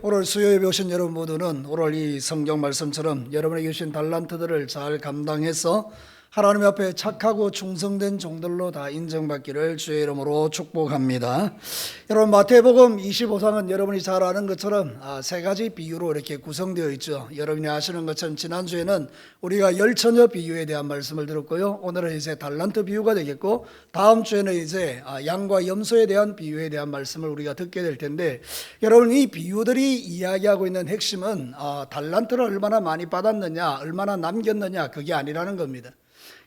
오늘 수요예배 오신 여러분 모두는 오늘 이 성경 말씀처럼 여러분에게 주신 달란트들을 잘 감당해서 하나님 앞에 착하고 충성된 종들로 다 인정받기를 주의 이름으로 축복합니다. 여러분, 마태복음 25장은 여러분이 잘 아는 것처럼 세 가지 비유로 이렇게 구성되어 있죠. 여러분이 아시는 것처럼 지난주에는 우리가 열처녀 비유에 대한 말씀을 들었고요, 오늘은 이제 달란트 비유가 되겠고, 다음 주에는 이제 양과 염소에 대한 비유에 대한 말씀을 우리가 듣게 될 텐데, 여러분, 이 비유들이 이야기하고 있는 핵심은 달란트를 얼마나 많이 받았느냐, 얼마나 남겼느냐, 그게 아니라는 겁니다.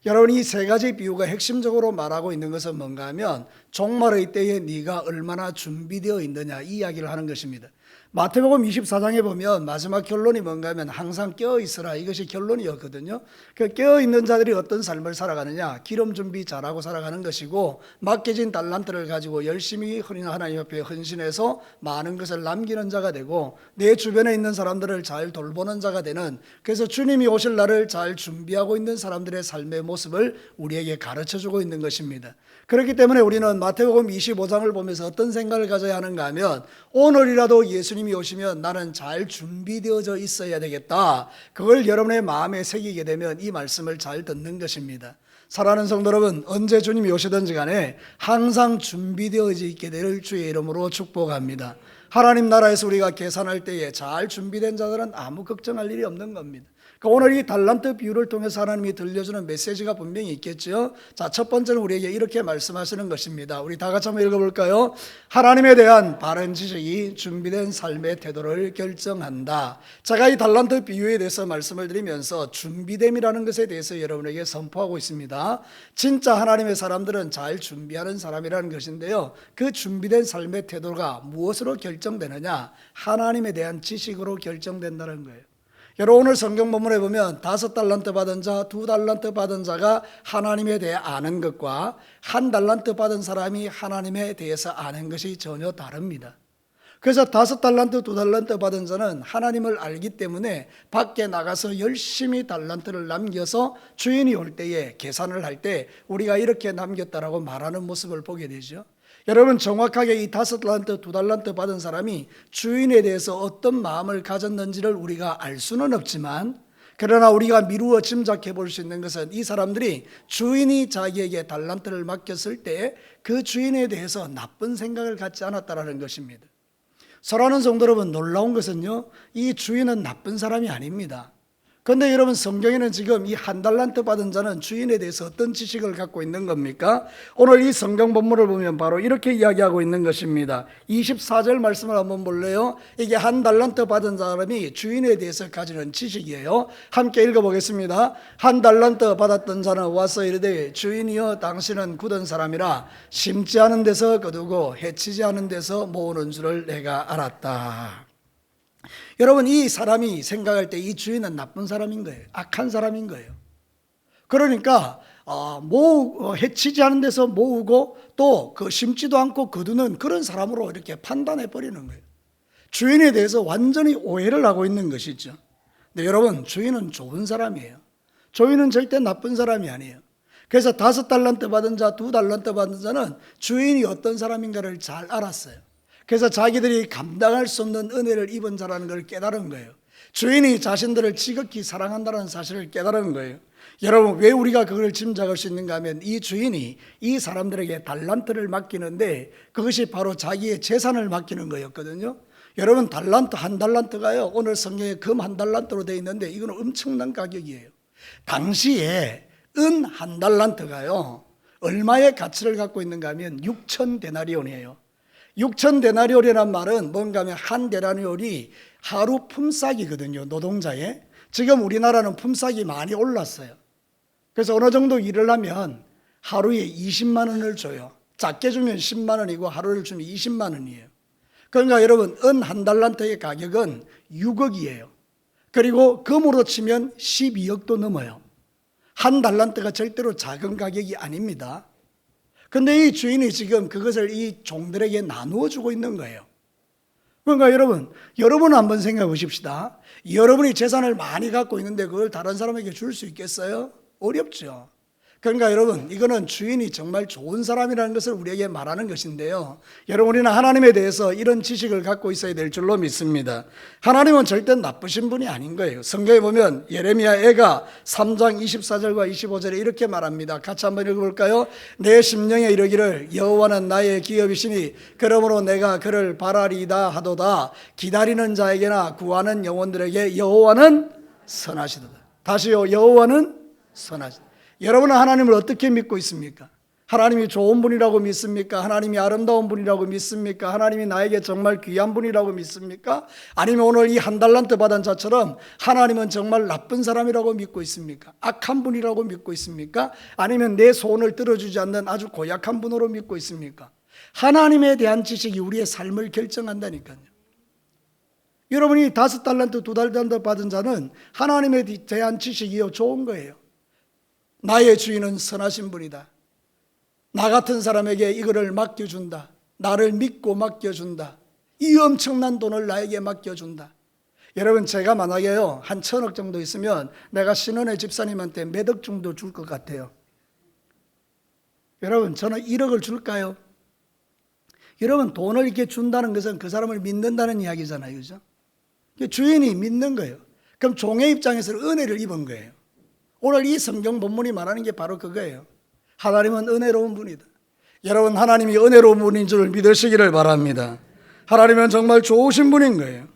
여러분, 이 세 가지 비유가 핵심적으로 말하고 있는 것은 뭔가 하면 종말의 때에 네가 얼마나 준비되어 있느냐, 이 이야기를 하는 것입니다. 마태복음 24장에 보면 마지막 결론이 뭔가 하면 항상 깨어있으라, 이것이 결론이었거든요. 그 깨어있는 자들이 어떤 삶을 살아가느냐, 기름 준비 잘하고 살아가는 것이고, 맡겨진 달란트를 가지고 열심히 하나님 앞에 헌신해서 많은 것을 남기는 자가 되고, 내 주변에 있는 사람들을 잘 돌보는 자가 되는, 그래서 주님이 오실 날을 잘 준비하고 있는 사람들의 삶의 모습을 우리에게 가르쳐주고 있는 것입니다. 그렇기 때문에 우리는 마태복음 25장을 보면서 어떤 생각을 가져야 하는가 하면, 오늘이라도 예수님이 오시면 나는 잘 준비되어져 있어야 되겠다, 그걸 여러분의 마음에 새기게 되면 이 말씀을 잘 듣는 것입니다. 사랑하는 성도 여러분, 언제 주님이 오시든지 간에 항상 준비되어져 있게 될 주의 이름으로 축복합니다. 하나님 나라에서 우리가 계산할 때에 잘 준비된 자들은 아무 걱정할 일이 없는 겁니다. 오늘 이 달란트 비유를 통해서 하나님이 들려주는 메시지가 분명히 있겠죠. 자, 첫 번째는 우리에게 이렇게 말씀하시는 것입니다. 우리 다 같이 한번 읽어볼까요? 하나님에 대한 바른 지식이 준비된 삶의 태도를 결정한다. 제가 이 달란트 비유에 대해서 말씀을 드리면서 준비됨이라는 것에 대해서 여러분에게 선포하고 있습니다. 진짜 하나님의 사람들은 잘 준비하는 사람이라는 것인데요, 그 준비된 삶의 태도가 무엇으로 결정되느냐? 하나님에 대한 지식으로 결정된다는 거예요. 여러분, 오늘 성경 본문에 보면 5달란트 받은 자, 2달란트 받은 자가 하나님에 대해 아는 것과 1달란트 받은 사람이 하나님에 대해서 아는 것이 전혀 다릅니다. 그래서 5달란트, 2달란트 받은 자는 하나님을 알기 때문에 밖에 나가서 열심히 달란트를 남겨서 주인이 올 때에 계산을 할 때 우리가 이렇게 남겼다라고 말하는 모습을 보게 되죠. 여러분, 정확하게 이 5달란트, 2달란트 받은 사람이 주인에 대해서 어떤 마음을 가졌는지를 우리가 알 수는 없지만, 그러나 우리가 미루어 짐작해 볼 수 있는 것은 이 사람들이 주인이 자기에게 달란트를 맡겼을 때 그 주인에 대해서 나쁜 생각을 갖지 않았다는 것입니다. 사랑하는 성도 여러분, 놀라운 것은요, 이 주인은 나쁜 사람이 아닙니다. 그런데 여러분, 성경에는 지금 이 1달란트 받은 자는 주인에 대해서 어떤 지식을 갖고 있는 겁니까? 오늘 이 성경 본문을 보면 바로 이렇게 이야기하고 있는 것입니다. 24절 말씀을 한번 볼래요? 이게 1달란트 받은 사람이 주인에 대해서 가지는 지식이에요. 함께 읽어보겠습니다. 1달란트 받았던 자는 와서 이르되, 주인이여, 당신은 굳은 사람이라 심지 않은 데서 거두고 해치지 않은 데서 모으는 줄을 내가 알았다. 여러분, 이 사람이 생각할 때 이 주인은 나쁜 사람인 거예요. 악한 사람인 거예요. 그러니까 해치지 않은 데서 모으고 또 심지도 않고 거두는 그런 사람으로 이렇게 판단해 버리는 거예요. 주인에 대해서 완전히 오해를 하고 있는 것이죠. 근데 여러분, 주인은 좋은 사람이에요. 주인은 절대 나쁜 사람이 아니에요. 그래서 5달란트 받은 자, 2달란트 받은 자는 주인이 어떤 사람인가를 잘 알았어요. 그래서 자기들이 감당할 수 없는 은혜를 입은 자라는 걸 깨달은 거예요. 주인이 자신들을 지극히 사랑한다는 사실을 깨달은 거예요. 여러분, 왜 우리가 그걸 짐작할 수 있는가 하면, 이 주인이 이 사람들에게 달란트를 맡기는데 그것이 바로 자기의 재산을 맡기는 거였거든요. 여러분, 달란트 1달란트가요, 오늘 성경에 금 1달란트로 되어 있는데 이건 엄청난 가격이에요. 당시에 은 1달란트가요 얼마의 가치를 갖고 있는가 하면 6,000데나리온이에요. 6,000데나리온이란 말은 뭔가 하면 1데나리온이 하루 품삯이거든요, 노동자의. 지금 우리나라는 품삯이 많이 올랐어요. 그래서 어느 정도 일을 하면 하루에 20만 원을 줘요. 작게 주면 10만 원이고 하루를 주면 20만 원이에요. 그러니까 여러분, 은 1달란트의 가격은 6억이에요. 그리고 금으로 치면 12억도 넘어요. 1달란트가 절대로 작은 가격이 아닙니다. 그런데 이 주인이 지금 그것을 이 종들에게 나누어 주고 있는 거예요. 그러니까 여러분은 한번 생각해 보십시다. 여러분이 재산을 많이 갖고 있는데 그걸 다른 사람에게 줄 수 있겠어요? 어렵죠. 그러니까 여러분, 이거는 주인이 정말 좋은 사람이라는 것을 우리에게 말하는 것인데요, 여러분, 우리는 하나님에 대해서 이런 지식을 갖고 있어야 될 줄로 믿습니다. 하나님은 절대 나쁘신 분이 아닌 거예요. 성경에 보면 예레미야 애가 3장 24절과 25절에 이렇게 말합니다. 같이 한번 읽어볼까요? 내 심령에 이르기를 여호와는 나의 기업이시니 그러므로 내가 그를 바라리이다 하도다. 기다리는 자에게나 구하는 영혼들에게 여호와는 선하시도다. 다시요, 여호와는 선하시도다. 여러분은 하나님을 어떻게 믿고 있습니까? 하나님이 좋은 분이라고 믿습니까? 하나님이 아름다운 분이라고 믿습니까? 하나님이 나에게 정말 귀한 분이라고 믿습니까? 아니면 오늘 이 한 달란트 받은 자처럼 하나님은 정말 나쁜 사람이라고 믿고 있습니까? 악한 분이라고 믿고 있습니까? 아니면 내 소원을 들어주지 않는 아주 고약한 분으로 믿고 있습니까? 하나님에 대한 지식이 우리의 삶을 결정한다니까요. 여러분이 5달란트, 2달란트 받은 자는 하나님에 대한 지식이 좋은 거예요. 나의 주인은 선하신 분이다. 나 같은 사람에게 이거를 맡겨준다. 나를 믿고 맡겨준다. 이 엄청난 돈을 나에게 맡겨준다. 여러분, 제가 만약에요 한 1,000억 정도 있으면 내가 신원의 집사님한테 몇 억 정도 줄 것 같아요? 여러분, 저는 1억을 줄까요? 여러분, 돈을 이렇게 준다는 것은 그 사람을 믿는다는 이야기잖아요, 그죠? 주인이 믿는 거예요. 그럼 종의 입장에서는 은혜를 입은 거예요. 오늘 이 성경 본문이 말하는 게 바로 그거예요. 하나님은 은혜로운 분이다. 여러분, 하나님이 은혜로운 분인 줄 믿으시기를 바랍니다. 하나님은 정말 좋으신 분인 거예요.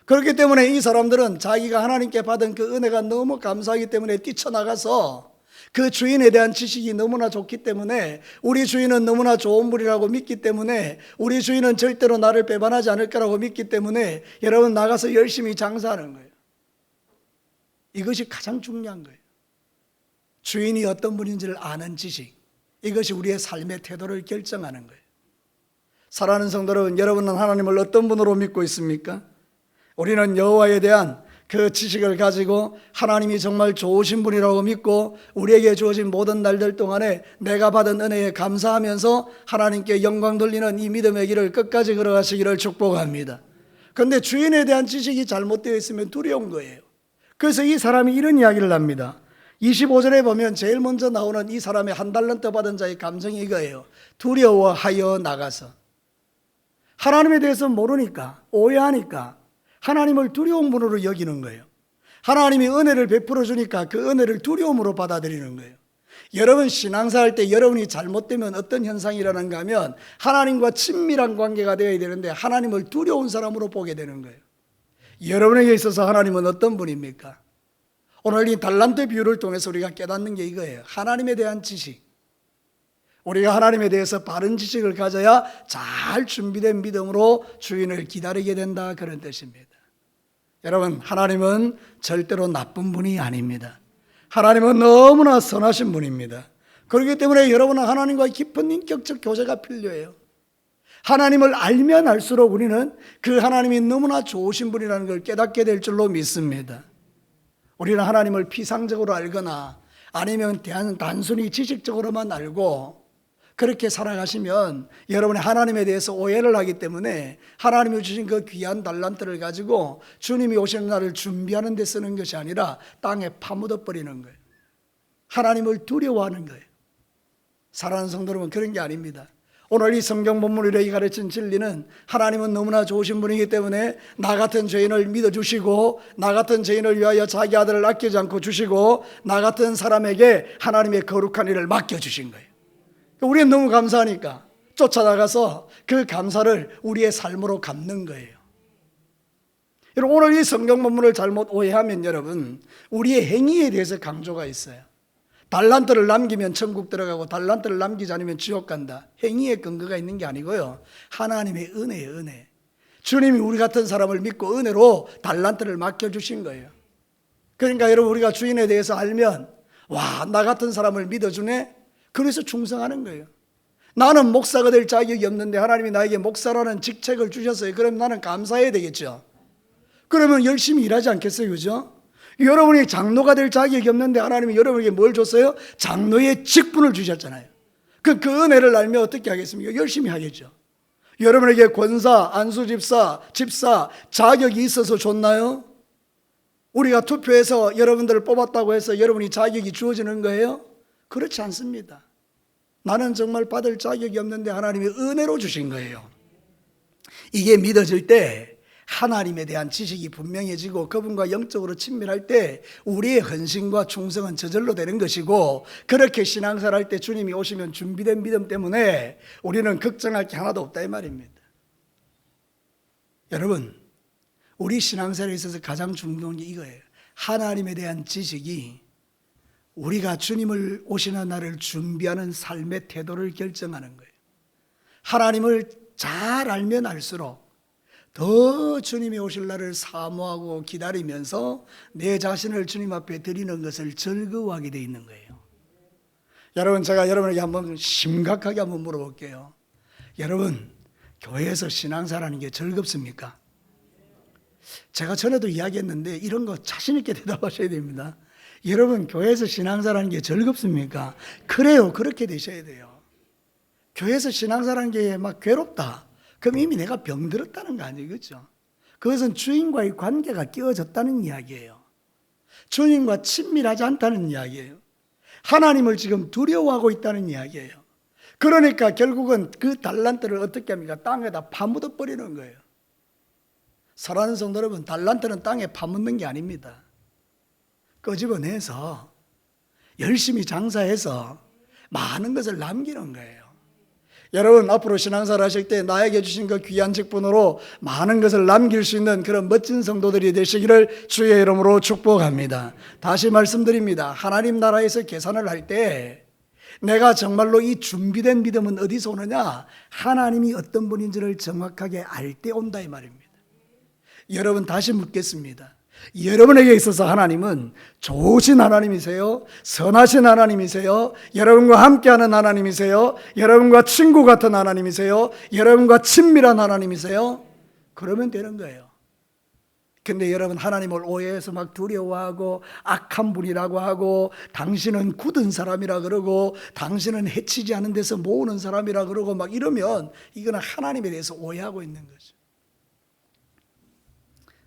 그렇기 때문에 이 사람들은 자기가 하나님께 받은 그 은혜가 너무 감사하기 때문에 뛰쳐나가서 그 주인에 대한 지식이 너무나 좋기 때문에, 우리 주인은 너무나 좋은 분이라고 믿기 때문에, 우리 주인은 절대로 나를 배반하지 않을 거라고 믿기 때문에 여러분, 나가서 열심히 장사하는 거예요. 이것이 가장 중요한 거예요. 주인이 어떤 분인지를 아는 지식, 이것이 우리의 삶의 태도를 결정하는 거예요. 사랑하는 성도 여러분, 여러분은 하나님을 어떤 분으로 믿고 있습니까? 우리는 여호와에 대한 그 지식을 가지고 하나님이 정말 좋으신 분이라고 믿고 우리에게 주어진 모든 날들 동안에 내가 받은 은혜에 감사하면서 하나님께 영광 돌리는 이 믿음의 길을 끝까지 걸어가시기를 축복합니다. 그런데 주인에 대한 지식이 잘못되어 있으면 두려운 거예요. 그래서 이 사람이 이런 이야기를 합니다. 25절에 보면 제일 먼저 나오는 이 사람의 1달란트 받은 자의 감정이 이거예요. 두려워하여 나가서. 하나님에 대해서 모르니까, 오해하니까 하나님을 두려운 분으로 여기는 거예요. 하나님이 은혜를 베풀어 주니까 그 은혜를 두려움으로 받아들이는 거예요. 여러분, 신앙사할 때 여러분이 잘못되면 어떤 현상이 일어나는가 하면 하나님과 친밀한 관계가 되어야 되는데 하나님을 두려운 사람으로 보게 되는 거예요. 여러분에게 있어서 하나님은 어떤 분입니까? 오늘 이 달란트 비유를 통해서 우리가 깨닫는 게 이거예요. 하나님에 대한 지식. 우리가 하나님에 대해서 바른 지식을 가져야 잘 준비된 믿음으로 주인을 기다리게 된다, 그런 뜻입니다. 여러분, 하나님은 절대로 나쁜 분이 아닙니다. 하나님은 너무나 선하신 분입니다. 그렇기 때문에 여러분은 하나님과 깊은 인격적 교제가 필요해요. 하나님을 알면 알수록 우리는 그 하나님이 너무나 좋으신 분이라는 걸 깨닫게 될 줄로 믿습니다. 우리는 하나님을 피상적으로 알거나 아니면 단순히 지식적으로만 알고 그렇게 살아가시면 여러분이 하나님에 대해서 오해를 하기 때문에 하나님이 주신 그 귀한 달란트를 가지고 주님이 오시는 날을 준비하는 데 쓰는 것이 아니라 땅에 파묻어 버리는 거예요. 하나님을 두려워하는 거예요. 사랑하는 성도 여러분, 그런 게 아닙니다. 오늘 이 성경 본문이 가르친 진리는 하나님은 너무나 좋으신 분이기 때문에 나 같은 죄인을 믿어주시고 나 같은 죄인을 위하여 자기 아들을 아끼지 않고 주시고 나 같은 사람에게 하나님의 거룩한 일을 맡겨주신 거예요. 우리는 너무 감사하니까 쫓아나가서 그 감사를 우리의 삶으로 갚는 거예요. 여러분, 오늘 이 성경 본문을 잘못 오해하면 여러분, 우리의 행위에 대해서 강조가 있어요. 달란트를 남기면 천국 들어가고 달란트를 남기지 않으면 지옥 간다. 행위의 근거가 있는 게 아니고요, 하나님의 은혜예요, 은혜. 주님이 우리 같은 사람을 믿고 은혜로 달란트를 맡겨주신 거예요. 그러니까 여러분, 우리가 주인에 대해서 알면 와, 나 같은 사람을 믿어주네, 그래서 충성하는 거예요. 나는 목사가 될 자격이 없는데 하나님이 나에게 목사라는 직책을 주셨어요. 그럼 나는 감사해야 되겠죠. 그러면 열심히 일하지 않겠어요, 그죠? 여러분이 장로가 될 자격이 없는데 하나님이 여러분에게 뭘 줬어요? 장로의 직분을 주셨잖아요. 그 은혜를 알면 어떻게 하겠습니까? 열심히 하겠죠. 여러분에게 권사, 안수집사, 집사 자격이 있어서 줬나요? 우리가 투표해서 여러분들을 뽑았다고 해서 여러분이 자격이 주어지는 거예요? 그렇지 않습니다. 나는 정말 받을 자격이 없는데 하나님이 은혜로 주신 거예요. 이게 믿어질 때 하나님에 대한 지식이 분명해지고 그분과 영적으로 친밀할 때 우리의 헌신과 충성은 저절로 되는 것이고, 그렇게 신앙생활 할 때 주님이 오시면 준비된 믿음 때문에 우리는 걱정할 게 하나도 없다 이 말입니다. 여러분, 우리 신앙생활에 있어서 가장 중요한 게 이거예요. 하나님에 대한 지식이 우리가 주님을 오시는 날을 준비하는 삶의 태도를 결정하는 거예요. 하나님을 잘 알면 알수록 더 주님이 오실 날을 사모하고 기다리면서 내 자신을 주님 앞에 드리는 것을 즐거워하게 되어 있는 거예요. 여러분, 제가 여러분에게 한번 심각하게 한번 물어볼게요. 여러분, 교회에서 신앙생활하는 게 즐겁습니까? 제가 전에도 이야기했는데 이런 거 자신 있게 대답하셔야 됩니다. 여러분, 교회에서 신앙생활하는 게 즐겁습니까? 그래요. 그렇게 되셔야 돼요. 교회에서 신앙생활하는 게 막 괴롭다. 그럼 이미 내가 병들었다는 거 아니에요, 그렇죠? 그것은 주님과의 관계가 깨어졌다는 이야기예요. 주님과 친밀하지 않다는 이야기예요. 하나님을 지금 두려워하고 있다는 이야기예요. 그러니까 결국은 그 달란트를 어떻게 합니까? 땅에다 파묻어 버리는 거예요. 사랑하는 성도 여러분, 달란트는 땅에 파묻는 게 아닙니다. 끄집어내서 열심히 장사해서 많은 것을 남기는 거예요. 여러분, 앞으로 신앙생활 하실 때 나에게 주신 그 귀한 직분으로 많은 것을 남길 수 있는 그런 멋진 성도들이 되시기를 주의 이름으로 축복합니다. 다시 말씀드립니다. 하나님 나라에서 계산을 할 때 내가 정말로 이 준비된 믿음은 어디서 오느냐? 하나님이 어떤 분인지를 정확하게 알 때 온다 이 말입니다. 여러분, 다시 묻겠습니다. 여러분에게 있어서 하나님은 좋으신 하나님이세요? 선하신 하나님이세요? 여러분과 함께하는 하나님이세요? 여러분과 친구 같은 하나님이세요? 여러분과 친밀한 하나님이세요? 그러면 되는 거예요. 근데 여러분, 하나님을 오해해서 막 두려워하고 악한 분이라고 하고 당신은 굳은 사람이라 그러고 당신은 해치지 않은 데서 모으는 사람이라 그러고 막 이러면 이거는 하나님에 대해서 오해하고 있는 거죠.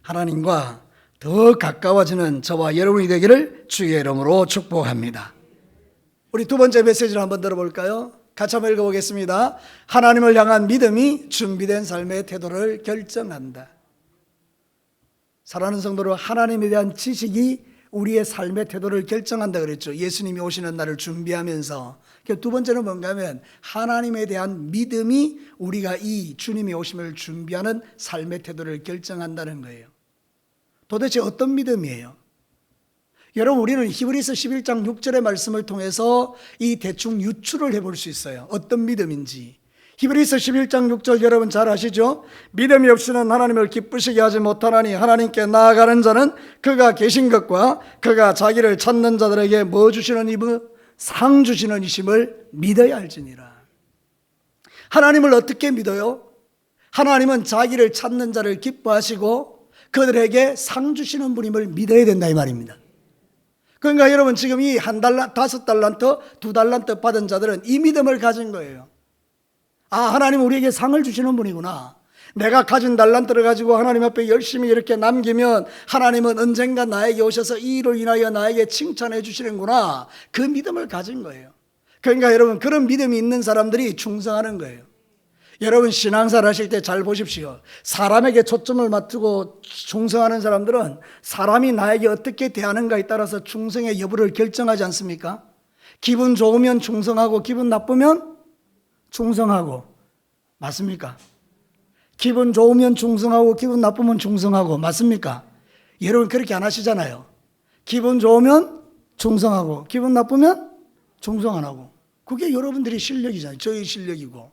하나님과 더 가까워지는 저와 여러분이 되기를 주의 이름으로 축복합니다. 우리 두 번째 메시지를 한번 들어볼까요? 같이 한번 읽어보겠습니다. 하나님을 향한 믿음이 준비된 삶의 태도를 결정한다. 사랑하는 성도로, 하나님에 대한 지식이 우리의 삶의 태도를 결정한다 그랬죠. 예수님이 오시는 날을 준비하면서. 두 번째는 뭔가 하면 하나님에 대한 믿음이 우리가 이 주님이 오심을 준비하는 삶의 태도를 결정한다는 거예요. 도대체 어떤 믿음이에요? 여러분, 우리는 히브리서 11장 6절의 말씀을 통해서 이 대충 유추를 해볼 수 있어요. 어떤 믿음인지. 히브리서 11장 6절 여러분 잘 아시죠? 믿음이 없이는 하나님을 기쁘시게 하지 못하나니 하나님께 나아가는 자는 그가 계신 것과 그가 자기를 찾는 자들에게 뭐 주시는 이분? 상 주시는 이심을 믿어야 할지니라. 하나님을 어떻게 믿어요? 하나님은 자기를 찾는 자를 기뻐하시고 그들에게 상 주시는 분임을 믿어야 된다 이 말입니다. 그러니까 여러분, 지금 이 1달란트, 5달란트, 2달란트 받은 자들은 이 믿음을 가진 거예요. 아, 하나님 우리에게 상을 주시는 분이구나. 내가 가진 달란트를 가지고 하나님 앞에 열심히 이렇게 남기면 하나님은 언젠가 나에게 오셔서 이 일을 인하여 나에게 칭찬해 주시는구나. 그 믿음을 가진 거예요. 그러니까 여러분, 그런 믿음이 있는 사람들이 충성하는 거예요. 여러분, 신앙생활 하실 때 잘 보십시오. 사람에게 초점을 맞추고 충성하는 사람들은 사람이 나에게 어떻게 대하는가에 따라서 충성의 여부를 결정하지 않습니까? 기분 좋으면 충성하고 기분 나쁘면 충성하고, 맞습니까? 기분 좋으면 충성하고 기분 나쁘면 충성하고, 맞습니까? 여러분, 그렇게 안 하시잖아요. 기분 좋으면 충성하고 기분 나쁘면 충성 안 하고. 그게 여러분들의 실력이잖아요. 저희 실력이고.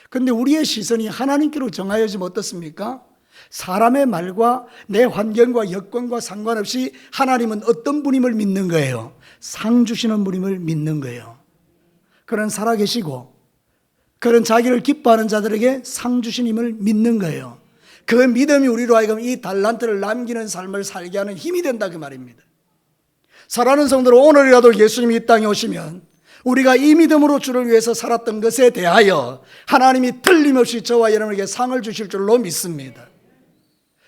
근데 우리의 시선이 하나님께로 정하여지면 어떻습니까? 사람의 말과 내 환경과 여건과 상관없이 하나님은 어떤 분임을 믿는 거예요? 상 주시는 분임을 믿는 거예요. 그런 살아계시고 그런 자기를 기뻐하는 자들에게 상 주시님을 믿는 거예요. 그 믿음이 우리로 하여금 이 달란트를 남기는 삶을 살게 하는 힘이 된다 그 말입니다. 사랑하는 성도로, 오늘이라도 예수님이 이 땅에 오시면 우리가 이 믿음으로 주를 위해서 살았던 것에 대하여 하나님이 틀림없이 저와 여러분에게 상을 주실 줄로 믿습니다.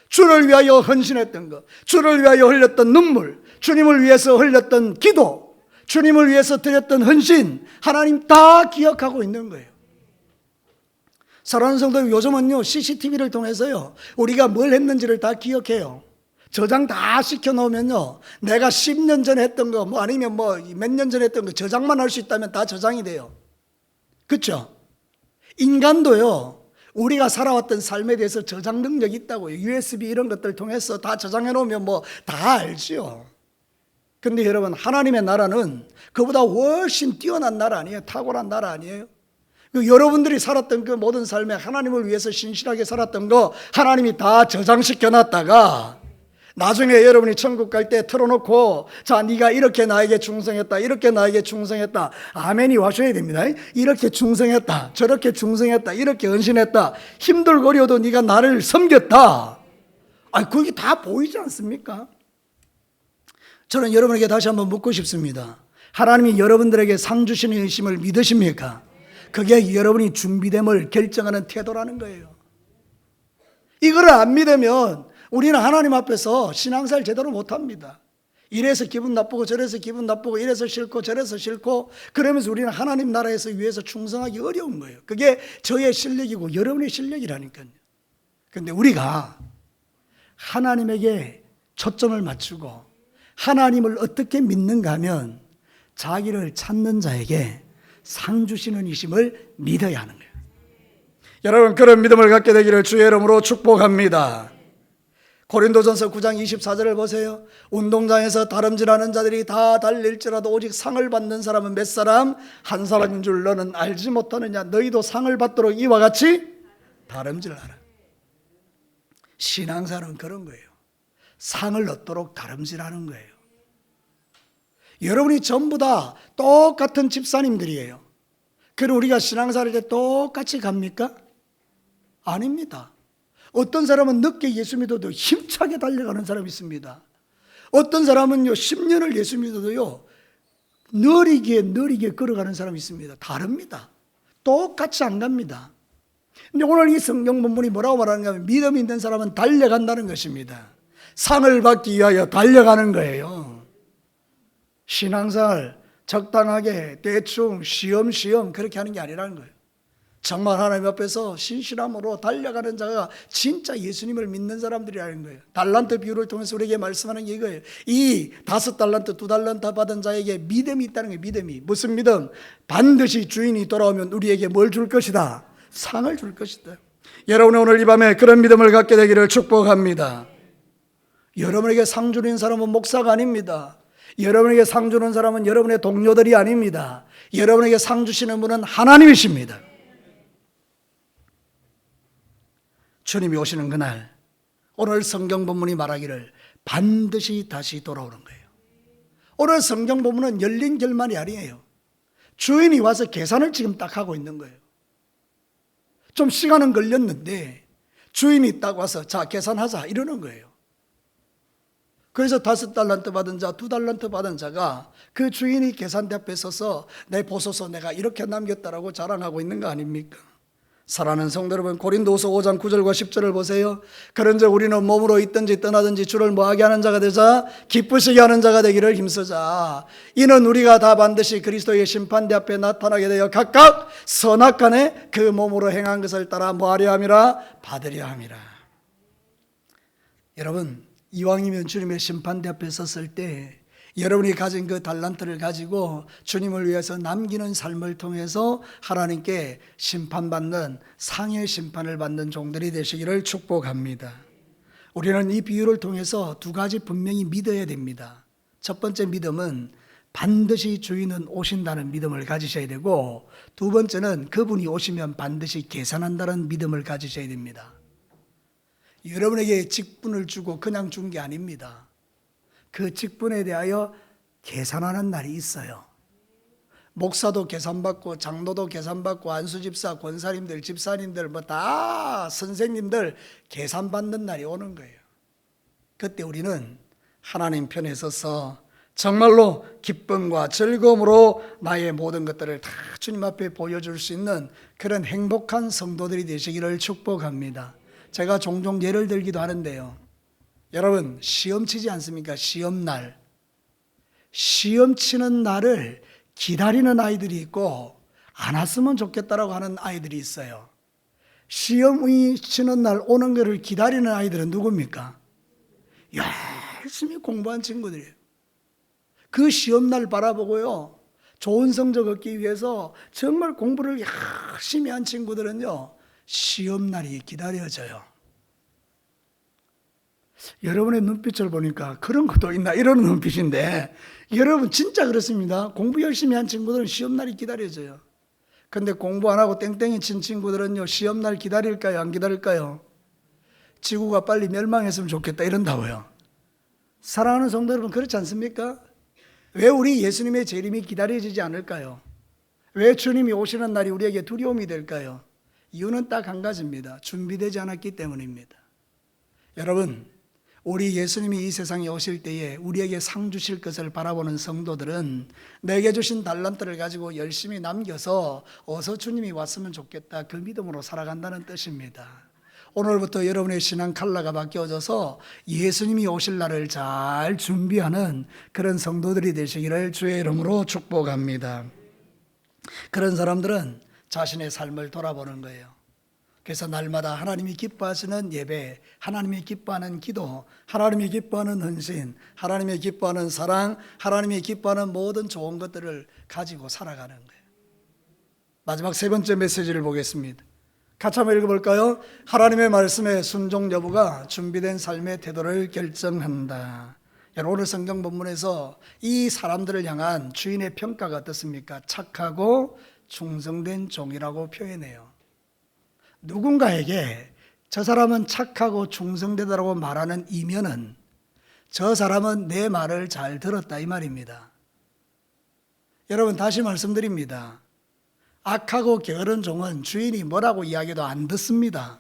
주를 위하여 헌신했던 것, 주를 위하여 흘렸던 눈물, 주님을 위해서 흘렸던 기도, 주님을 위해서 드렸던 헌신, 하나님 다 기억하고 있는 거예요. 사랑하는 성도, 요즘은요 CCTV를 통해서요 우리가 뭘 했는지를 다 기억해요. 저장 다 시켜놓으면요 내가 10년 전에 했던 거 아니면 몇 년 전에 했던 거 저장만 할 수 있다면 다 저장이 돼요. 그렇죠? 인간도요 우리가 살아왔던 삶에 대해서 저장 능력이 있다고요. USB 이런 것들 통해서 다 저장해 놓으면 다 알지요. 근데 여러분, 하나님의 나라는 그보다 훨씬 뛰어난 나라 아니에요? 탁월한 나라 아니에요? 여러분들이 살았던 그 모든 삶에 하나님을 위해서 신실하게 살았던 거 하나님이 다 저장시켜 놨다가 나중에 여러분이 천국 갈 때 틀어놓고, 자, 네가 이렇게 나에게 충성했다, 이렇게 나에게 충성했다, 아멘이 와셔야 됩니다. 이렇게 충성했다, 저렇게 충성했다, 이렇게 헌신했다, 힘들거려도 네가 나를 섬겼다. 그게 다 보이지 않습니까? 저는 여러분에게 다시 한번 묻고 싶습니다. 하나님이 여러분들에게 상 주시는 의심을 믿으십니까? 그게 여러분이 준비됨을 결정하는 태도라는 거예요. 이거를 안 믿으면 우리는 하나님 앞에서 신앙생활 제대로 못합니다. 이래서 기분 나쁘고 저래서 기분 나쁘고, 이래서 싫고 저래서 싫고, 그러면서 우리는 하나님 나라에서 위해서 충성하기 어려운 거예요. 그게 저의 실력이고 여러분의 실력이라니까요. 그런데 우리가 하나님에게 초점을 맞추고 하나님을 어떻게 믿는가 하면 자기를 찾는 자에게 상 주시는 이심을 믿어야 하는 거예요. 여러분, 그런 믿음을 갖게 되기를 주의 이름으로 축복합니다. 고린도전서 9장 24절을 보세요. 운동장에서 다름질하는 자들이 다 달릴지라도 오직 상을 받는 사람은 몇 사람? 한 사람인 줄 너는 알지 못하느냐? 너희도 상을 받도록 이와 같이 다름질하라. 신앙사는 그런 거예요. 상을 얻도록 다름질하는 거예요. 여러분이 전부 다 똑같은 집사님들이에요. 그럼 우리가 신앙사를 때 똑같이 갑니까? 아닙니다. 어떤 사람은 늦게 예수 믿어도 힘차게 달려가는 사람이 있습니다. 어떤 사람은요 10년을 예수 믿어도요 느리게 걸어가는 사람이 있습니다. 다릅니다. 똑같이 안 갑니다. 근데 오늘 이 성경 본문이 뭐라고 말하는가 하면, 믿음 있는 사람은 달려간다는 것입니다. 상을 받기 위하여 달려가는 거예요. 신앙생활 적당하게 대충 쉬엄쉬엄 그렇게 하는 게 아니라는 거예요. 정말 하나님 앞에서 신실함으로 달려가는 자가 진짜 예수님을 믿는 사람들이라는 거예요. 달란트 비유를 통해서 우리에게 말씀하는 게 이거예요. 이 5달란트 2달란트 받은 자에게 믿음이 있다는 거예요. 믿음이. 무슨 믿음? 반드시 주인이 돌아오면 우리에게 뭘 줄 것이다? 상을 줄 것이다. 여러분, 오늘 이 밤에 그런 믿음을 갖게 되기를 축복합니다. 여러분에게 상 주는 사람은 목사가 아닙니다. 여러분에게 상 주는 사람은 여러분의 동료들이 아닙니다. 여러분에게 상 주시는 분은 하나님이십니다. 주님이 오시는 그날, 오늘 성경 본문이 말하기를 반드시 다시 돌아오는 거예요. 오늘 성경 본문은 열린 결말이 아니에요. 주인이 와서 계산을 지금 딱 하고 있는 거예요. 좀 시간은 걸렸는데 주인이 딱 와서 자 계산하자 이러는 거예요. 그래서 5달란트 받은 자, 2달란트 받은 자가 그 주인이 계산대 앞에 서서 내 보소서 내가 이렇게 남겼다라고 자랑하고 있는 거 아닙니까? 사랑하는 성도 여러분, 고린도후서 5장 9절과 10절을 보세요. 그런즉 우리는 몸으로 있든지 떠나든지 주를 뭐하게 하는 자가 되자 기쁘시게 하는 자가 되기를 힘쓰자. 이는 우리가 다 반드시 그리스도의 심판대 앞에 나타나게 되어 각각 선악간에 그 몸으로 행한 것을 따라 뭐하려 함이라? 받으려 함이라. 여러분, 이왕이면 주님의 심판대 앞에 섰을 때 여러분이 가진 그 달란트를 가지고 주님을 위해서 남기는 삶을 통해서 하나님께 심판받는, 상의 심판을 받는 종들이 되시기를 축복합니다. 우리는 이 비유를 통해서 2가지 분명히 믿어야 됩니다. 첫 번째 믿음은 반드시 주인은 오신다는 믿음을 가지셔야 되고, 2번째는 그분이 오시면 반드시 계산한다는 믿음을 가지셔야 됩니다. 여러분에게 직분을 주고 그냥 준 게 아닙니다. 그 직분에 대하여 계산하는 날이 있어요. 목사도 계산받고 장로도 계산받고 안수집사, 권사님들, 집사님들 다 선생님들 계산받는 날이 오는 거예요. 그때 우리는 하나님 편에 서서 정말로 기쁨과 즐거움으로 나의 모든 것들을 다 주님 앞에 보여줄 수 있는 그런 행복한 성도들이 되시기를 축복합니다. 제가 종종 예를 들기도 하는데요. 여러분, 시험 치지 않습니까? 시험날. 시험 치는 날을 기다리는 아이들이 있고 안 왔으면 좋겠다라고 하는 아이들이 있어요. 시험이 치는 날 오는 것을 기다리는 아이들은 누굽니까? 열심히 공부한 친구들이에요. 그 시험날 바라보고요, 좋은 성적 얻기 위해서 정말 공부를 열심히 한 친구들은요, 시험날이 기다려져요. 여러분의 눈빛을 보니까 그런 것도 있나 이런 눈빛인데, 여러분 진짜 그렇습니다. 공부 열심히 한 친구들은 시험날이 기다려져요. 근데 공부 안 하고 땡땡이 친 친구들은요, 시험날 기다릴까요? 안 기다릴까요? 지구가 빨리 멸망했으면 좋겠다 이런다고요. 사랑하는 성도 여러분, 그렇지 않습니까? 왜 우리 예수님의 재림이 기다려지지 않을까요? 왜 주님이 오시는 날이 우리에게 두려움이 될까요? 이유는 딱 한 가지입니다. 준비되지 않았기 때문입니다. 여러분, 우리 예수님이 이 세상에 오실 때에 우리에게 상 주실 것을 바라보는 성도들은 내게 주신 달란트를 가지고 열심히 남겨서 어서 주님이 왔으면 좋겠다, 그 믿음으로 살아간다는 뜻입니다. 오늘부터 여러분의 신앙 컬러가 바뀌어져서 예수님이 오실 날을 잘 준비하는 그런 성도들이 되시기를 주의 이름으로 축복합니다. 그런 사람들은 자신의 삶을 돌아보는 거예요. 그래서 날마다 하나님이 기뻐하시는 예배, 하나님이 기뻐하는 기도, 하나님이 기뻐하는 헌신, 하나님이 기뻐하는 사랑, 하나님이 기뻐하는 모든 좋은 것들을 가지고 살아가는 거예요. 마지막 세 번째 메시지를 보겠습니다. 같이 한번 읽어볼까요? 하나님의 말씀에 순종 여부가 준비된 삶의 태도를 결정한다. 여러분, 오늘 성경 본문에서 이 사람들을 향한 주인의 평가가 어떻습니까? 착하고 충성된 종이라고 표현해요. 누군가에게 저 사람은 착하고 충성되다라고 말하는 이면은 저 사람은 내 말을 잘 들었다 이 말입니다. 여러분, 다시 말씀드립니다. 악하고 게으른 종은 주인이 뭐라고 이야기도 안 듣습니다.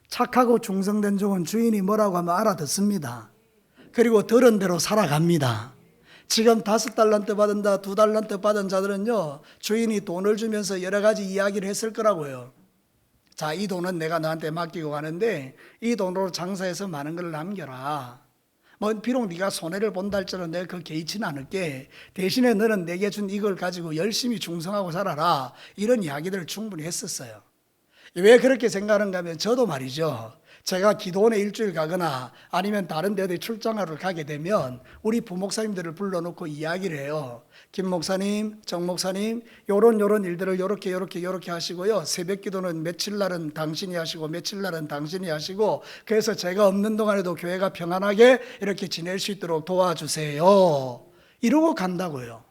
착하고 충성된 종은 주인이 뭐라고 하면 알아듣습니다. 그리고 들은 대로 살아갑니다. 지금 5달란트 받은다, 2달란트 받은 자들은요, 주인이 돈을 주면서 여러 가지 이야기를 했을 거라고요. 자, 이 돈은 내가 너한테 맡기고 가는데 이 돈으로 장사해서 많은 걸 남겨라. 뭐 비록 네가 손해를 본다 할지라도 내가 그 개의치는 않을게. 대신에 너는 내게 준 이걸 가지고 열심히 충성하고 살아라. 이런 이야기들을 충분히 했었어요. 왜 그렇게 생각하는가 하면 저도 말이죠, 제가 기도원에 일주일 가거나 아니면 다른 데 어디 출장하러 가게 되면 우리 부목사님들을 불러놓고 이야기를 해요. 김 목사님, 정 목사님, 요런 일들을 요렇게 하시고요, 새벽 기도는 며칠 날은 당신이 하시고 며칠 날은 당신이 하시고, 그래서 제가 없는 동안에도 교회가 평안하게 이렇게 지낼 수 있도록 도와주세요, 이러고 간다고요.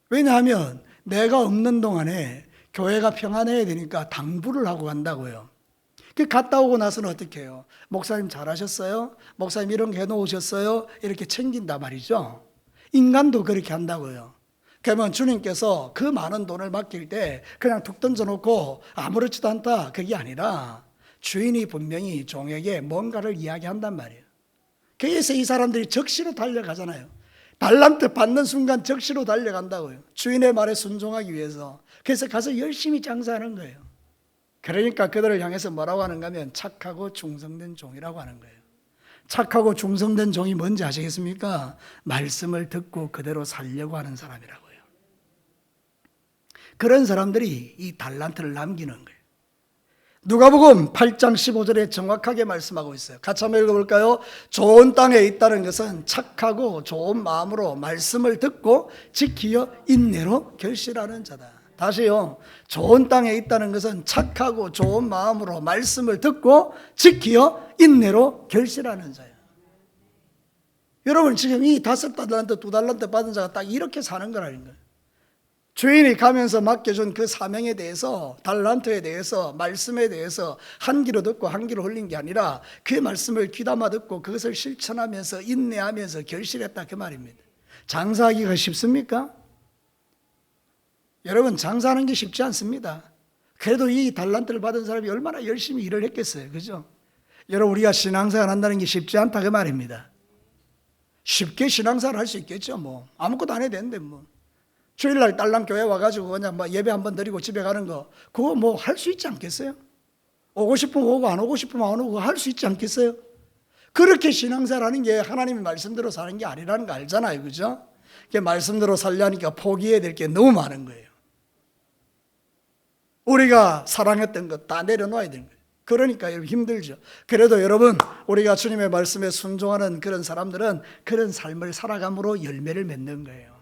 왜냐하면 내가 없는 동안에 교회가 평안해야 되니까 당부를 하고 간다고요. 갔다 오고 나서는 어떻게 해요? 목사님 잘하셨어요? 목사님 이런 거 해놓으셨어요? 이렇게 챙긴단 말이죠. 인간도 그렇게 한다고요. 그러면 주님께서 그 많은 돈을 맡길 때 그냥 툭 던져놓고 아무렇지도 않다, 그게 아니라 주인이 분명히 종에게 뭔가를 이야기한단 말이에요. 그래서 이 사람들이 적시로 달려가잖아요. 달란트 받는 순간 적시로 달려간다고요. 주인의 말에 순종하기 위해서. 그래서 가서 열심히 장사하는 거예요. 그러니까 그들을 향해서 뭐라고 하는가 하면 착하고 충성된 종이라고 하는 거예요. 착하고 충성된 종이 뭔지 아시겠습니까? 말씀을 듣고 그대로 살려고 하는 사람이라고요. 그런 사람들이 이 달란트를 남기는 거예요. 누가복음 8장 15절에 정확하게 말씀하고 있어요. 같이 한번 읽어볼까요? 좋은 땅에 있다는 것은 착하고 좋은 마음으로 말씀을 듣고 지키어 인내로 결실하는 자다. 다시요. 좋은 땅에 있다는 것은 착하고 좋은 마음으로 말씀을 듣고 지키어 인내로 결실하는 자예요. 여러분, 지금 이 5달란트, 2달란트 받은 자가 딱 이렇게 사는 거라는 거예요. 주인이 가면서 맡겨준 그 사명에 대해서, 달란트에 대해서, 말씀에 대해서 한 귀로 듣고 한 귀로 흘린 게 아니라 그 말씀을 귀담아 듣고 그것을 실천하면서 인내하면서 결실했다, 그 말입니다. 장사하기가 쉽습니까? 여러분, 장사하는 게 쉽지 않습니다. 그래도 이 달란트를 받은 사람이 얼마나 열심히 일을 했겠어요, 그죠? 여러분, 우리가 신앙생활 한다는 게 쉽지 않다, 그 말입니다. 쉽게 신앙생활 할 수 있겠죠, 뭐 아무것도 안 해도 되는데, 뭐 주일날 딸랑 교회 와가지고 그냥 뭐 예배 한번 드리고 집에 가는 거, 그거 뭐 할 수 있지 않겠어요? 오고 싶으면 오고 안 오고 싶으면 안 오고 할 수 있지 않겠어요? 그렇게 신앙생활하는 게 하나님의 말씀대로 사는 게 아니라는 거 알잖아요. 그죠? 말씀대로 살려니까 포기해야 될 게 너무 많은 거예요. 우리가 사랑했던 것 다 내려놓아야 되는 거예요. 그러니까 여러분 힘들죠. 그래도 여러분 우리가 주님의 말씀에 순종하는 그런 사람들은 그런 삶을 살아감으로 열매를 맺는 거예요.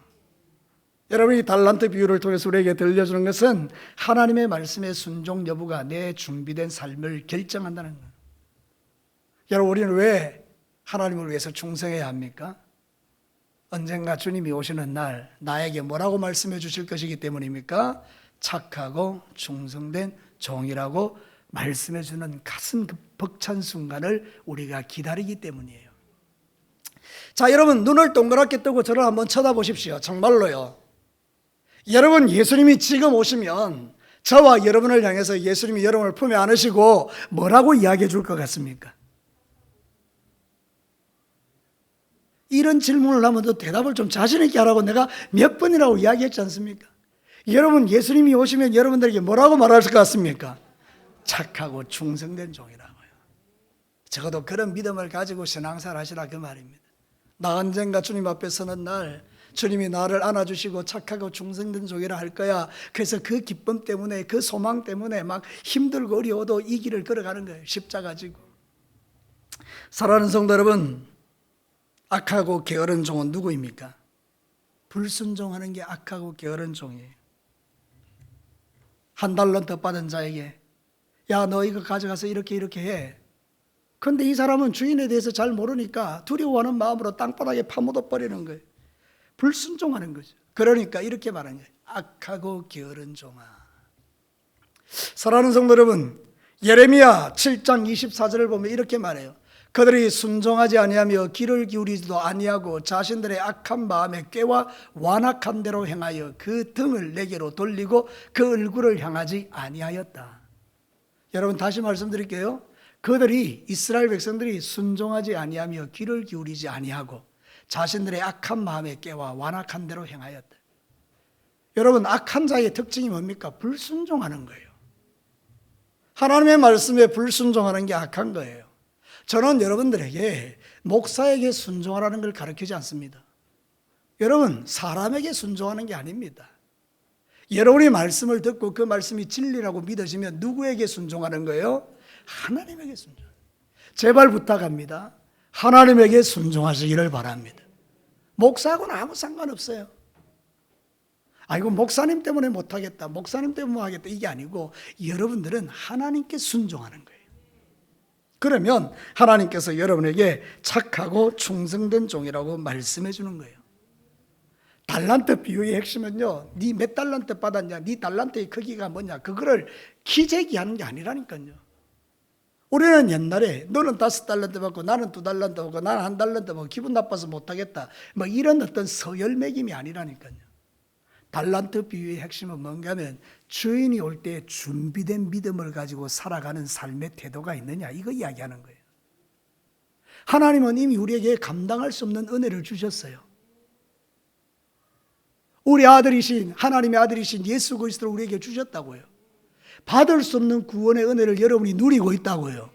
여러분이 달란트 비유를 통해서 우리에게 들려주는 것은 하나님의 말씀의 순종 여부가 내 준비된 삶을 결정한다는 거예요. 여러분 우리는 왜 하나님을 위해서 충성해야 합니까? 언젠가 주님이 오시는 날 나에게 뭐라고 말씀해 주실 것이기 때문입니까? 착하고 충성된 종이라고 말씀해 주는 가슴 벅찬 순간을 우리가 기다리기 때문이에요. 자, 여러분 눈을 동그랗게 뜨고 저를 한번 쳐다보십시오. 정말로요. 여러분 예수님이 지금 오시면 저와 여러분을 향해서 예수님이 여러분을 품에 안으시고 뭐라고 이야기해 줄 것 같습니까? 이런 질문을 하면 또 대답을 좀 자신 있게 하라고 내가 몇 번이라고 이야기했지 않습니까? 여러분 예수님이 오시면 여러분들에게 뭐라고 말할 것 같습니까? 착하고 충성된 종이라고요. 적어도 그런 믿음을 가지고 신앙생활 하시라 그 말입니다. 나 언젠가 주님 앞에 서는 날 주님이 나를 안아주시고 착하고 충성된 종이라 할 거야. 그래서 그 기쁨 때문에 그 소망 때문에 막 힘들고 어려워도 이 길을 걸어가는 거예요. 십자가 지고. 사랑하는 성도 여러분, 악하고 게으른 종은 누구입니까? 불순종하는 게 악하고 게으른 종이에요. 한 달란트 받은 자에게 야 너 이거 가져가서 이렇게 해. 그런데 이 사람은 주인에 대해서 잘 모르니까 두려워하는 마음으로 땅바닥에 파묻어 버리는 거예요. 불순종하는 거죠. 그러니까 이렇게 말하는 거예요. 악하고 게으른 종아. 사랑하는 성도 여러분, 예레미야 7장 24절을 보면 이렇게 말해요. 그들이 순종하지 아니하며 귀를 기울이지도 아니하고 자신들의 악한 마음에 꾀와 완악한 대로 행하여 그 등을 내게로 돌리고 그 얼굴을 향하지 아니하였다. 여러분 다시 말씀드릴게요. 그들이 이스라엘 백성들이 순종하지 아니하며 귀를 기울이지 아니하고 자신들의 악한 마음에 꾀와 완악한 대로 행하였다. 여러분 악한 자의 특징이 뭡니까? 불순종하는 거예요. 하나님의 말씀에 불순종하는 게 악한 거예요. 저는 여러분들에게 목사에게 순종하라는 걸 가르치지 않습니다. 여러분 사람에게 순종하는 게 아닙니다. 여러분이 말씀을 듣고 그 말씀이 진리라고 믿으시면 누구에게 순종하는 거예요? 하나님에게 순종. 제발 부탁합니다. 하나님에게 순종하시기를 바랍니다. 목사하고는 아무 상관없어요. 아이고 목사님 때문에 못하겠다, 목사님 때문에 뭐 하겠다, 이게 아니고 여러분들은 하나님께 순종하는 거예요. 그러면 하나님께서 여러분에게 착하고 충성된 종이라고 말씀해 주는 거예요. 달란트 비유의 핵심은요, 네 몇 달란트 받았냐, 네 달란트의 크기가 뭐냐, 그거를 기재기하는 게 아니라니까요. 우리는 옛날에 너는 5달란트 받고 나는 2달란트 받고 나는 1달란트 받고 기분 나빠서 못하겠다, 뭐 이런 어떤 서열 매김이 아니라니까요. 달란트 비유의 핵심은 뭔가 하면 주인이 올 때 준비된 믿음을 가지고 살아가는 삶의 태도가 있느냐, 이거 이야기하는 거예요. 하나님은 이미 우리에게 감당할 수 없는 은혜를 주셨어요. 우리 아들이신 하나님의 아들이신 예수 그리스도를 우리에게 주셨다고요. 받을 수 없는 구원의 은혜를 여러분이 누리고 있다고요.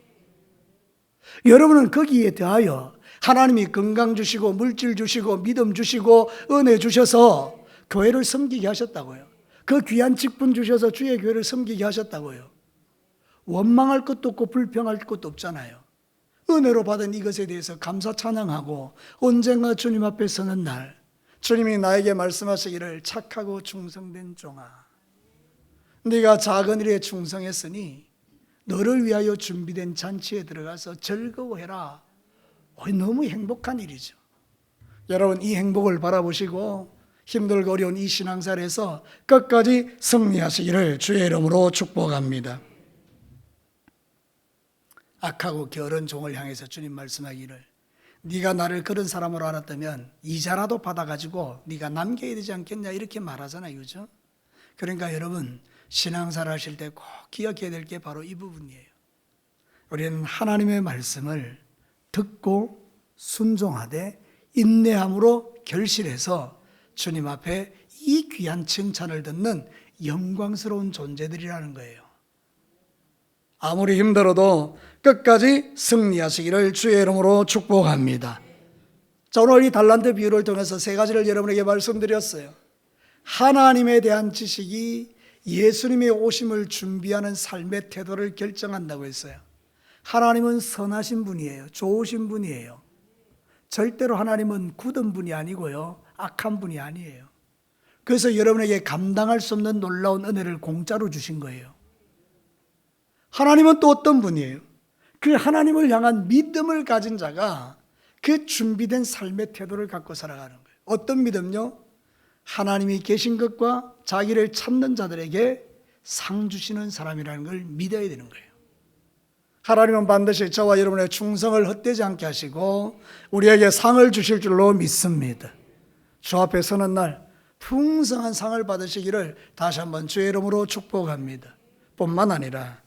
여러분은 거기에 대하여 하나님이 건강 주시고 물질 주시고 믿음 주시고 은혜 주셔서 교회를 섬기게 하셨다고요. 그 귀한 직분 주셔서 주의 교회를 섬기게 하셨다고요. 원망할 것도 없고 불평할 것도 없잖아요. 은혜로 받은 이것에 대해서 감사 찬양하고 언젠가 주님 앞에 서는 날 주님이 나에게 말씀하시기를 착하고 충성된 종아, 네가 작은 일에 충성했으니 너를 위하여 준비된 잔치에 들어가서 즐거워해라. 너무 행복한 일이죠. 여러분 이 행복을 바라보시고 힘들고 어려운 이 신앙생활에서 끝까지 승리하시기를 주의 이름으로 축복합니다. 악하고 게으른 종을 향해서 주님 말씀하기를 네가 나를 그런 사람으로 알았다면 이자라도 받아가지고 네가 남겨야 되지 않겠냐, 이렇게 말하잖아요. 그죠? 그러니까 여러분 신앙생활 하실 때 꼭 기억해야 될 게 바로 이 부분이에요. 우리는 하나님의 말씀을 듣고 순종하되 인내함으로 결실해서 주님 앞에 이 귀한 칭찬을 듣는 영광스러운 존재들이라는 거예요. 아무리 힘들어도 끝까지 승리하시기를 주의 이름으로 축복합니다. 자, 오늘 이 달란트 비유를 통해서 세 가지를 여러분에게 말씀드렸어요. 하나님에 대한 지식이 예수님의 오심을 준비하는 삶의 태도를 결정한다고 했어요. 하나님은 선하신 분이에요. 좋으신 분이에요. 절대로 하나님은 굳은 분이 아니고요, 악한 분이 아니에요. 그래서 여러분에게 감당할 수 없는 놀라운 은혜를 공짜로 주신 거예요. 하나님은 또 어떤 분이에요? 그 하나님을 향한 믿음을 가진 자가 그 준비된 삶의 태도를 갖고 살아가는 거예요. 어떤 믿음요? 하나님이 계신 것과 자기를 찾는 자들에게 상 주시는 사람이라는 걸 믿어야 되는 거예요. 하나님은 반드시 저와 여러분의 충성을 헛되지 않게 하시고 우리에게 상을 주실 줄로 믿습니다. 주 앞에 서는 날 풍성한 상을 받으시기를 다시 한번 주의 이름으로 축복합니다. 뿐만 아니라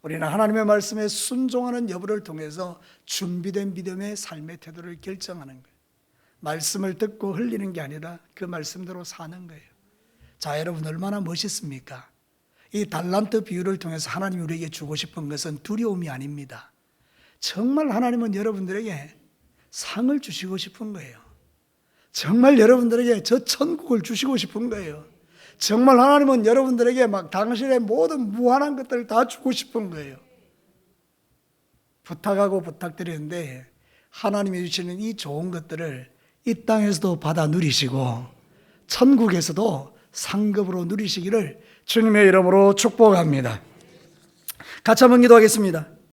우리는 하나님의 말씀에 순종하는 여부를 통해서 준비된 믿음의 삶의 태도를 결정하는 거예요. 말씀을 듣고 흘리는 게 아니라 그 말씀대로 사는 거예요. 자, 여러분 얼마나 멋있습니까? 이 달란트 비유를 통해서 하나님이 우리에게 주고 싶은 것은 두려움이 아닙니다. 정말 하나님은 여러분들에게 상을 주시고 싶은 거예요. 정말 여러분들에게 저 천국을 주시고 싶은 거예요. 정말 하나님은 여러분들에게 막 당신의 모든 무한한 것들을 다 주고 싶은 거예요. 부탁하고 부탁드리는데 하나님이 주시는 이 좋은 것들을 이 땅에서도 받아 누리시고 천국에서도 상급으로 누리시기를 주님의 이름으로 축복합니다. 같이 한번 기도하겠습니다.